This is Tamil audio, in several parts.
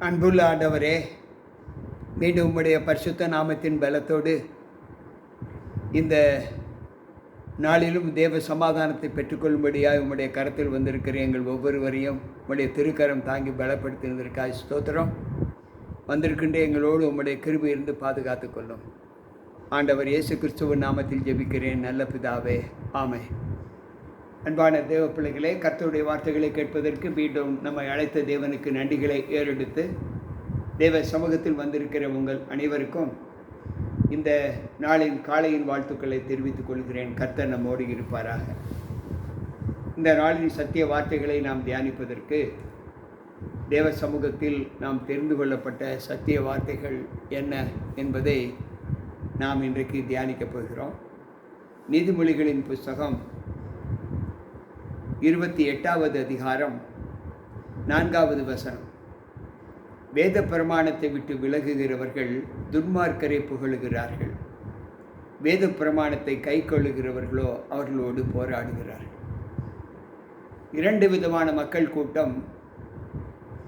அன்புள்ள ஆண்டவரே, மீண்டும் உம்முடைய பரிசுத்த நாமத்தின் பலத்தோடு இந்த நாளிலும் தேவ சமாதானத்தை பெற்றுக்கொள்ளும்படியாக உம்முடைய கரத்தில் வந்திருக்கிற எங்கள் ஒவ்வொருவரையும் உம்முடைய திருக்கரம் தாங்கி பலப்படுத்தினதற்காக ஸ்தோத்திரம். வந்திருக்கின்ற எங்களோடு உம்முடைய கிருபை இருந்து பாதுகாத்து கொள்ளும். ஆண்டவர் இயேசு கிறிஸ்துவின் நாமத்தில் ஜெபிக்கிறேன் நல்ல பிதாவே, ஆமென். அன்பான தேவ பிள்ளைகளே, கர்த்தருடைய வார்த்தைகளை கேட்பதற்கு மீண்டும் நம்மை அழைத்த தேவனுக்கு நன்றிகளை ஏறெடுத்து தேவ சமூகத்தில் வந்திருக்கிற உங்கள் அனைவருக்கும் இந்த நாளின் காலையின் வாழ்த்துக்களை தெரிவித்துக் கொள்கிறேன். கர்த்தர் நம்மோடு இருப்பாராக. இந்த நாளின் சத்திய வார்த்தைகளை நாம் தியானிப்பதற்கு தேவ சமூகத்தில் நாம் தெரிந்து கொள்ளப்பட்ட சத்திய வார்த்தைகள் என்ன என்பதை நாம் இன்றைக்கு தியானிக்கப் போகிறோம். நீதிமொழிகளின் புஸ்தகம் 28வது அதிகாரம் 4வது வசனம். வேத பிரமாணத்தை விட்டு விலகுகிறவர்கள் துன்மார்க்கரை புகழுகிறார்கள், வேத பிரமாணத்தை கை கொள்ளுகிறவர்களோ அவர்களோடு போராடுகிறார்கள். இரண்டு விதமான மக்கள் கூட்டம்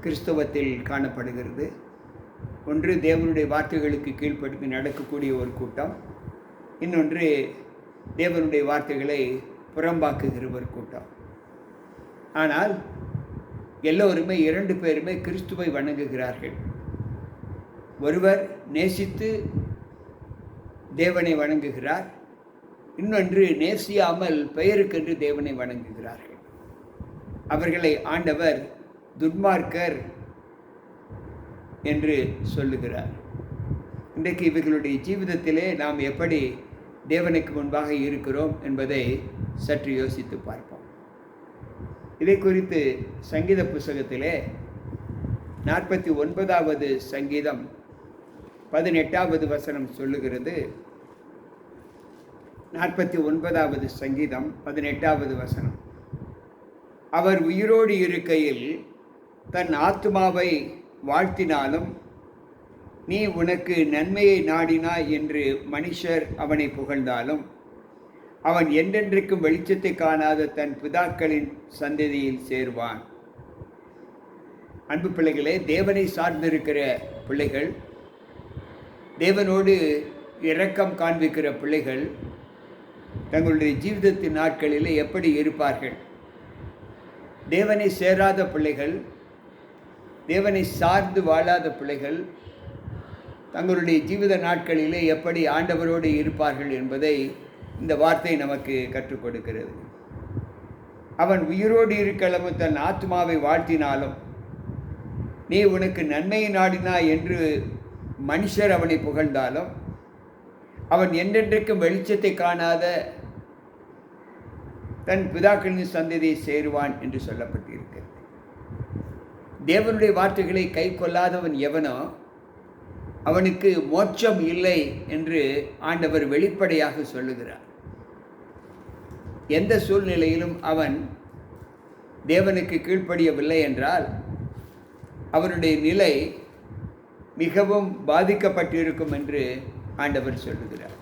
கிறிஸ்தவத்தில் காணப்படுகிறது. ஒன்று தேவனுடைய வார்த்தைகளுக்கு கீழ்ப்படுத்தி நடக்கக்கூடிய ஒரு கூட்டம், இன்னொன்று தேவனுடைய வார்த்தைகளை புறம்பாக்குகிற ஒரு கூட்டம். ஆனால் எல்லோருமே இரண்டு பேருமே கிறிஸ்துவை வணங்குகிறார்கள். ஒருவர் நேசித்து தேவனை வணங்குகிறார், இன்னொன்று நேசியாமல் பெயருக்கென்று தேவனை வணங்குகிறார்கள். அவர்களை ஆண்டவர் துன்மார்க்கர் என்று சொல்லுகிறார். இன்றைக்கு இவர்களுடைய ஜீவிதத்திலே நாம் எப்படி தேவனுக்கு முன்பாக இருக்கிறோம் என்பதை சற்று யோசித்து பார்ப்போம். இதை குறித்து சங்கீத புஸ்தகத்திலே 49வது சங்கீதம் 18வது வசனம் சொல்லுகிறது. 49வது சங்கீதம் 18வது வசனம். அவர் உயிரோடு இருக்கையில் தன் ஆத்துமாவை வாழ்த்தினாலும் நீ உனக்கு நன்மையை நாடினாய் என்று மனுஷர் அவனை புகழ்ந்தாலும் அவன் என்றென்றைக்கும் வெளிச்சத்தை காணாத தன் பிதாக்களின் சந்ததியில் சேர்வான். அன்பு பிள்ளைகளே, தேவனை சார்ந்திருக்கிற பிள்ளைகள், தேவனோடு இரக்கம் காண்பிக்கிற பிள்ளைகள் தங்களுடைய ஜீவிதத்தின் நாட்களில் எப்படி இருப்பார்கள்? தேவனை சேராத பிள்ளைகள், தேவனை சார்ந்து வாழாத பிள்ளைகள் தங்களுடைய ஜீவித நாட்களிலே எப்படி ஆண்டவரோடு இருப்பார்கள் என்பதை இந்த வார்த்தை நமக்கு கற்றுக் கொடுக்கிறது. அவன் உயிரோடு இருக்கலாம் தன் ஆத்மாவை வாழ்த்தினாலும் நீ உனக்கு நன்மையை நாடினாய் என்று மனுஷர் அவனை புகழ்ந்தாலும் அவன் என்றென்றைக்கும் வெளிச்சத்தை காணாத தன் பிதாக்களின் சந்ததியை சேருவான் என்று சொல்லப்பட்டிருக்கிறது. தேவனுடைய வார்த்தைகளை கை கொள்ளாதவன் எவனோ அவனுக்கு மோட்சம் இல்லை என்று ஆண்டவர் வெளிப்படையாக சொல்லுகிறார். எந்த சூழ்நிலையிலும் அவன் தேவனுக்கு கீழ்ப்படியவில்லை என்றால் அவனுடைய நிலை மிகவும் பாதிக்கப்பட்டிருக்கும் என்று ஆண்டவர் சொல்லுகிறார்.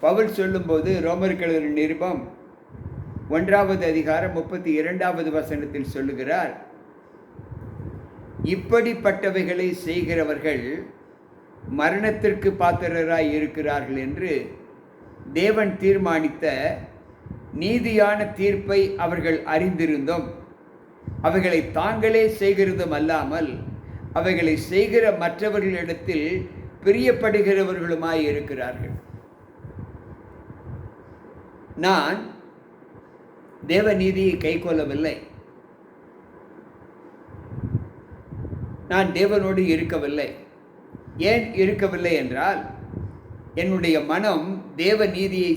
பவுல் சொல்லும்போது ரோமர்கள் நிருபம் 1வது அதிகாரம் 32வது வசனத்தில் சொல்லுகிறார், இப்படிப்பட்டவைகளை செய்கிறவர்கள் மரணத்திற்கு பாத்திரராய் இருக்கிறார்கள் என்று தேவன் தீர்மானித்த நீதியான தீர்ப்பை அவர்கள் அறிந்திருந்தும் அவைகளை தாங்களே செய்கிறதும் அல்லாமல் அவைகளை செய்கிற மற்றவர்களிடத்தில் பிரியப்படுகிறவர்களுமாய் இருக்கிறார்கள். நான் தேவ நீதியை கை கொள்ளவில்லை, நான் தேவனோடு இருக்கவில்லை. ஏன் இருக்கவில்லை என்றால் என்னுடைய மனம் தேவ நீதியை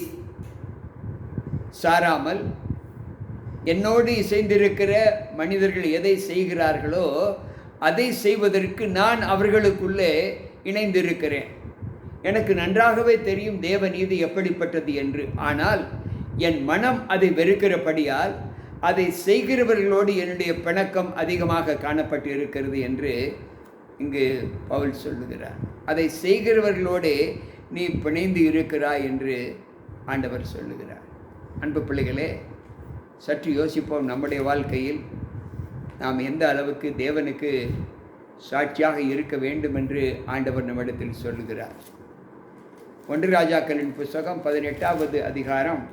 சாராமல் என்னோடு இசைந்திருக்கிற மனிதர்கள் எதை செய்கிறார்களோ அதை செய்வதற்கு நான் அவர்களுக்குள்ளே இணைந்திருக்கிறேன். எனக்கு நன்றாகவே தெரியும் தேவ நீதி எப்படிப்பட்டது என்று. ஆனால் என் மனம் அதை வெறுக்கிறபடியால் அதை செய்கிறவர்களோடு என்னுடைய பிணக்கம் அதிகமாக காணப்பட்டு இருக்கிறது என்று இங்கு பவுல் சொல்லுகிறார். அதை செய்கிறவர்களோடு நீ பிணைந்து இருக்கிறாய் என்று ஆண்டவர் சொல்லுகிறார். அன்பு பிள்ளைகளே, சற்று யோசிப்போம். நம்முடைய வாழ்க்கையில் நாம் எந்த அளவுக்கு தேவனுக்கு சாட்சியாக இருக்க வேண்டும் என்று ஆண்டவர் நம்மிடத்தில் சொல்லுகிறார். 1 ராஜாக்களின் புஸ்தகம் 18வது அதிகாரம்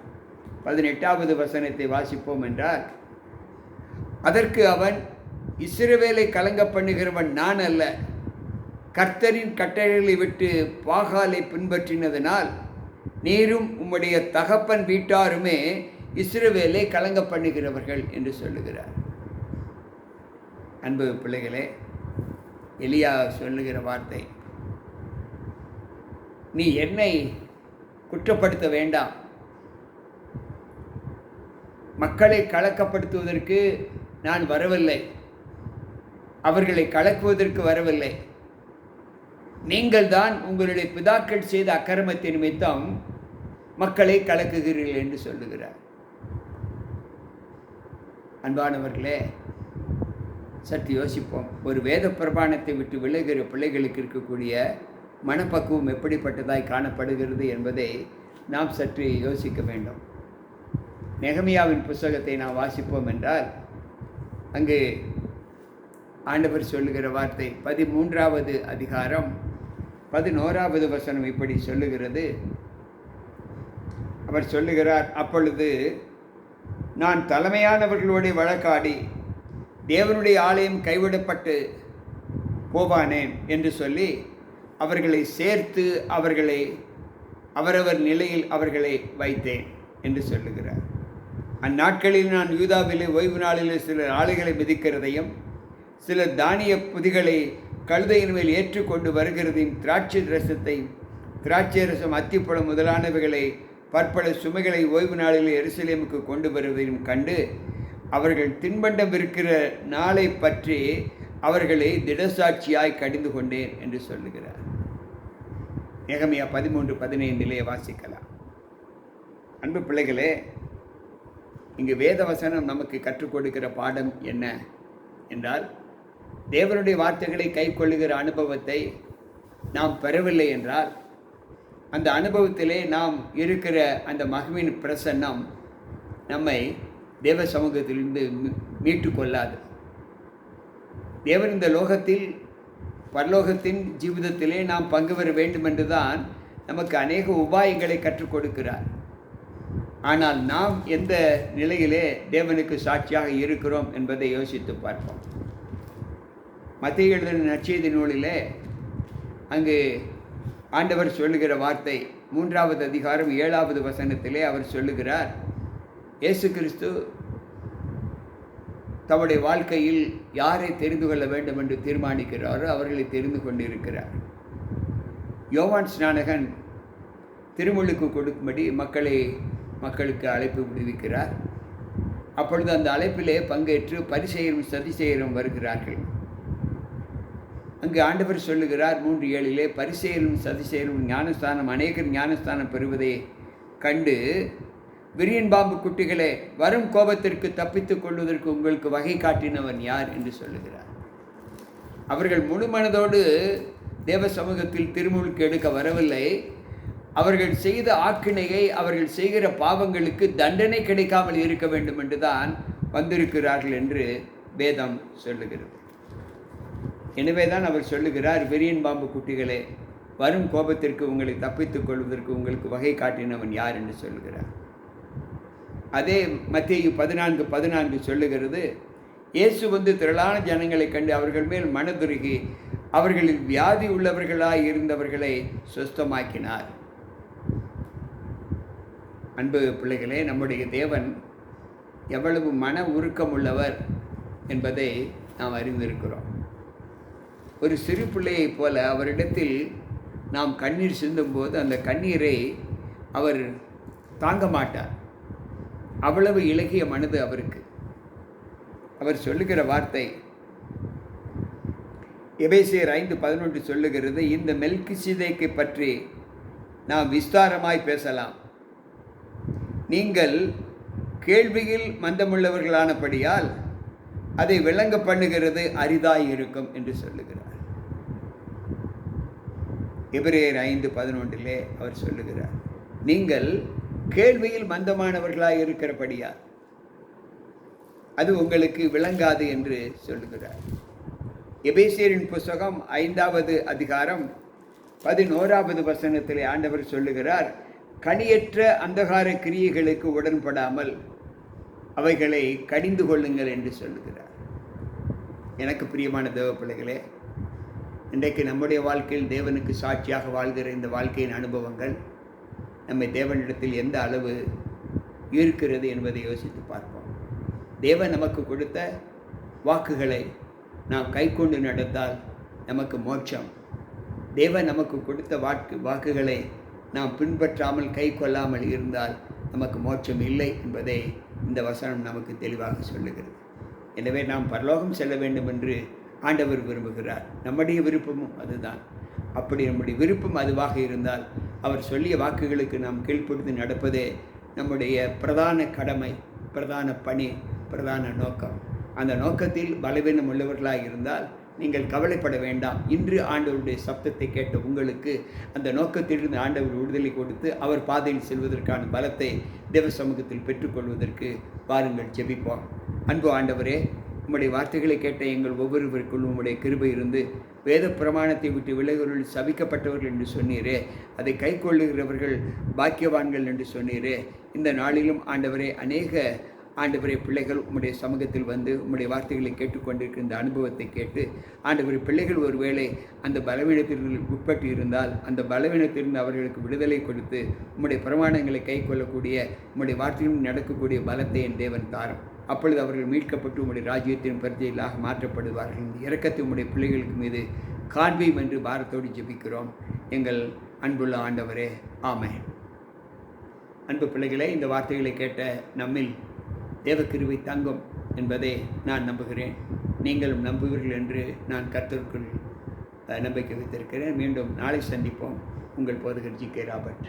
18வது வசனத்தை வாசிப்போம் என்றால், அதற்கு அவன், இஸ்ரவேலை கலங்க பண்ணுகிறவன் நான் அல்ல, கர்த்தரின் கட்டளைகளை விட்டு பாகாலை பின்பற்றினதனால் நீரும் உம்முடைய தகப்பன் வீட்டாருமே இஸ்ரவேலை கலங்க பண்ணுகிறவர்கள் என்று சொல்லுகிறார். அன்பு பிள்ளைகளே, எலியா சொல்லுகிற வார்த்தை, நீ என்னை குற்றப்படுத்த வேண்டாம், மக்களை கலக்கப்படுத்துவதற்கு நான் வரவில்லை, அவர்களை கலக்குவதற்கு வரவில்லை, நீங்கள் தான் உங்களுடைய பிதாக்கள் செய்த அக்கிரமத்தின் நிமித்தம் மக்களை கலக்குகிறீர்கள் என்று சொல்லுகிறார். அன்பானவர்களே, சற்று யோசிப்போம். ஒரு வேத பிரமாணத்தை விட்டு விலகுகிற பிள்ளைகளுக்கு இருக்கக்கூடிய மனப்பக்குவம் எப்படிப்பட்டதாய் காணப்படுகிறது என்பதை நாம் சற்று யோசிக்க வேண்டும். நெகமியாவின் புஸ்தகத்தை நாம் வாசிப்போம் என்றால், அங்கு ஆண்டவர் சொல்லுகிற வார்த்தை 13வது அதிகாரம் 11வது வசனம் இப்படி சொல்லுகிறது. அவர் சொல்லுகிறார், அப்பொழுது நான் தலைமையானவர்களோடு வழக்காடி தேவனுடைய ஆலயம் கைவிடப்பட்டு போவானேன் என்று சொல்லி அவர்களை சேர்த்து அவர்களை அவரவர் நிலையில் அவர்களை வைத்தேன் என்று சொல்லுகிறார். அந்நாட்களில் நான் யூதாவிலே ஓய்வு நாளிலே சில ஆலைகளை மிதிக்கிறதையும் சில தானிய புதிகளை கழுதையின் மேல் ஏற்றுக்கொண்டு வருகிறதையும் திராட்சை ரசம் அத்திப்பழம் முதலானவைகளை பற்பல சுமைகளை ஓய்வு நாளில் எருசலேமுக்கு கொண்டு வருவதையும் கண்டு அவர்கள் தின்பண்டம் இருக்கிற நாளை பற்றி அவர்களை திடசாட்சியாய் கடிந்து கொண்டேன் என்று சொல்லுகிறார். நெகமியா 13:15 வாசிக்கலாம். அன்பு பிள்ளைகளே, இங்கு வேதவசனம் நமக்கு கற்றுக் கொடுக்கிற பாடம் என்ன என்றால், தேவனுடைய வார்த்தைகளை கை கொள்ளுகிற அனுபவத்தை நாம் பெறவில்லை என்றால், அந்த அனுபவத்திலே நாம் இருக்கிற அந்த மகிமையின் பிரசன்னம் நம்மை தேவ சமூகத்திலிருந்து மீட்டு கொள்ளாது. தேவன் இந்த லோகத்தில் பரலோகத்தின் ஜீவிதத்திலே நாம் பங்கு பெற வேண்டும் என்றுதான் நமக்கு அநேக உபாயங்களை கற்றுக் கொடுக்கிறார். ஆனால் நாம் எந்த நிலையிலே தேவனுக்கு சாட்சியாக இருக்கிறோம் என்பதை யோசித்து பார்ப்போம். மத்தேயு எழுதின நற்செய்தி நூலிலே அங்கு ஆண்டவர் சொல்லுகிற வார்த்தை 3வது அதிகாரம் 7வது வசனத்திலே அவர் சொல்லுகிறார், இயேசு கிறிஸ்து தம்முடைய வாழ்க்கையில் யாரை தெரிந்து கொள்ள வேண்டும் என்று தீர்மானிக்கிறாரோ அவர்களை தெரிந்து கொண்டிருக்கிறார். யோவான் ஸ்நானகன் திருமுழுக்கு கொடுக்கும்படி மக்களுக்கு அழைப்பு விடுவிக்கிறார். அப்பொழுது அந்த அழைப்பிலே பங்கேற்று பரிசேயரும் சதுசேயரும் வருகிறார்கள். அங்கு ஆண்டவர் சொல்லுகிறார் 3:7 பரிசேயரும் சதுசேயரும் ஞானஸ்தானம் அநேகர் ஞானஸ்தானம் பெறுவதை கண்டு, விரியன் பாம்பு குட்டிகளே, வரும் கோபத்திற்கு தப்பித்துக் கொள்வதற்கு உங்களுக்கு வகை காட்டினவன் யார் என்று சொல்லுகிறார். அவர்கள் முழு மனதோடு தேவ சமூகத்தில் திருமுழுக்கு எடுக்க வரவில்லை. அவர்கள் செய்த ஆக்கினையை, அவர்கள் செய்கிற பாவங்களுக்கு தண்டனை கிடைக்காமல் இருக்க வேண்டும் என்றுதான் வந்திருக்கிறார்கள் என்று வேதம் சொல்லுகிறது. எனவே தான் அவர் சொல்லுகிறார், விரியன் பாம்பு குட்டிகளே, வரும் கோபத்திற்கு உங்களை தப்பித்துக் கொள்வதற்கு உங்களுக்கு வகை காட்டினவன் யார் என்று சொல்லுகிறார். அதே மத்தேயு 14:14 சொல்லுகிறது, இயேசு வந்து திரளான ஜனங்களை கண்டு அவர்கள் மேல் மனதுருகி அவர்களில் வியாதி உள்ளவர்களாய் இருந்தவர்களை சுஸ்தமாக்கினார். அன்பு பிள்ளைகளே, நம்முடைய தேவன் எவ்வளவு மன உருக்கம் உள்ளவர் என்பதை நாம் அறிந்திருக்கிறோம். ஒரு சிறு பிள்ளையைப் போல அவரிடத்தில் நாம் கண்ணீர் சிந்தும்போது அந்த கண்ணீரை அவர் தாங்க மாட்டார். அவ்வளவு இலகிய மனது அவருக்கு. அவர் சொல்லுகிற வார்த்தை எபேசியர் 5:11 சொல்லுகிறது, இந்த மெல்கிசேதேக்கை பற்றி நாம் விஸ்தாரமாய் பேசலாம். நீங்கள் கேள்வியில் மந்தமுள்ளவர்களானபடியால் அதை விளங்க பண்ணுகிறது அரிதாய் இருக்கும் என்று சொல்லுகிறார். எபிரேயர் 5:11 அவர் சொல்லுகிறார், நீங்கள் கேள்வியில் மந்தமானவர்களாய் இருக்கிறபடியால். அது உங்களுக்கு விளங்காது என்று சொல்லுகிறார். எபேசியரின் புஸ்தகம் 5வது அதிகாரம் 11வது வசனத்திலே ஆண்டவர் சொல்லுகிறார், கனியற்ற அந்தகார கிரியைகளுக்கு உடன்படாமல் அவைகளை கடிந்து கொள்ளுங்கள் என்று சொல்லுகிறார். எனக்கு பிரியமான தேவ பிள்ளைகளே, இன்றைக்கு நம்முடைய வாழ்க்கையில் தேவனுக்கு சாட்சியாக வாழ்கிற இந்த வாழ்க்கையின் அனுபவங்கள் நம்மை தேவனிடத்தில் எந்த அளவு இருக்கிறது என்பதை யோசித்து பார்ப்போம். தேவன் நமக்கு கொடுத்த வாக்குகளை நாம் கை கொண்டு நடந்தால் நமக்கு மோட்சம். தேவன் நமக்கு கொடுத்த வாக்குகளை நாம் பின்பற்றாமல் கை கொள்ளாமல் இருந்தால் நமக்கு மோட்சம் இல்லை என்பதை இந்த வசனம் நமக்கு தெளிவாக சொல்லுகிறது. எனவே நாம் பரலோகம் செல்ல வேண்டும் என்று ஆண்டவர் விரும்புகிறார். நம்முடைய விருப்பமும் அதுதான். அப்படி நம்முடைய விருப்பம் அதுவாக இருந்தால் அவர் சொல்லிய வாக்குகளுக்கு நாம் கீழ்ப்படுத்தி நடப்பதே நம்முடைய பிரதான கடமை, பிரதான பணி, பிரதான நோக்கம். அந்த நோக்கத்தில் பலவீனம் உள்ளவர்களாக இருந்தால் நீங்கள் கவலைப்பட வேண்டாம். இன்று ஆண்டவருடைய சப்தத்தை கேட்ட உங்களுக்கு அந்த நோக்கத்திலிருந்து ஆண்டவர் விடுதலை கொடுத்து அவர் பாதையில் செல்வதற்கான பலத்தை தேவ சமூகத்தில் பெற்றுக்கொள்வதற்கு வாருங்கள், ஜெபிப்போம். அன்பு ஆண்டவரே, உம்முடைய வார்த்தைகளை கேட்ட எங்கள் ஒவ்வொருவருக்குள்ளும் உம்முடைய கிருபை இருந்து வேத பிரமாணத்தை விட்டு விலகுவர்கள் சபிக்கப்பட்டவர்கள் என்று சொன்னீரே, அதை கை கொள்ளுகிறவர்கள் பாக்கியவான்கள் என்று சொன்னீரே. இந்த நாளிலும் ஆண்டவரே, அநேக ஆண்டவரே பிள்ளைகள் உம்முடைய சமூகத்தில் வந்து உம்முடைய வார்த்தைகளை கேட்டுக்கொண்டிருக்கிற இந்த அனுபவத்தை கேட்டு ஆண்டவரே, பிள்ளைகள் ஒருவேளை அந்த பலவீனத்திற்கு உட்பட்டு இருந்தால் அந்த பலவீனத்திலிருந்து அவர்களுக்கு விடுதலை கொடுத்து உம்முடைய பிரமாணங்களை கை கொள்ளக்கூடிய உம்முடைய வார்த்தைகளும் நடக்கக்கூடிய பலத்தை என் தேவன் தாரும். அப்பொழுது அவர்கள் மீட்கப்பட்டு உம்முடைய ராஜ்யத்தின் பிரஜைகளாக மாற்றப்படுவார்கள். இந்த இரக்கத்தை உம்முடைய பிள்ளைகளுக்கு மீது காண்பீம் என்று பாரத்தோடு ஜெபிக்கிறோம் எங்கள் அன்புள்ள ஆண்டவரே, ஆமென். அன்பு பிள்ளைகளே, இந்த வார்த்தைகளை கேட்ட நம்மில் தேவக்கிருபை தங்கும் என்பதை நான் நம்புகிறேன். நீங்களும் நம்புவீர்கள் என்று நான் கர்த்தருக்குள் நம்பிக்கை வைத்திருக்கிறேன். மீண்டும் நாளை சந்திப்போம். உங்கள் போதகர் ஜி.கே. ராபர்ட்.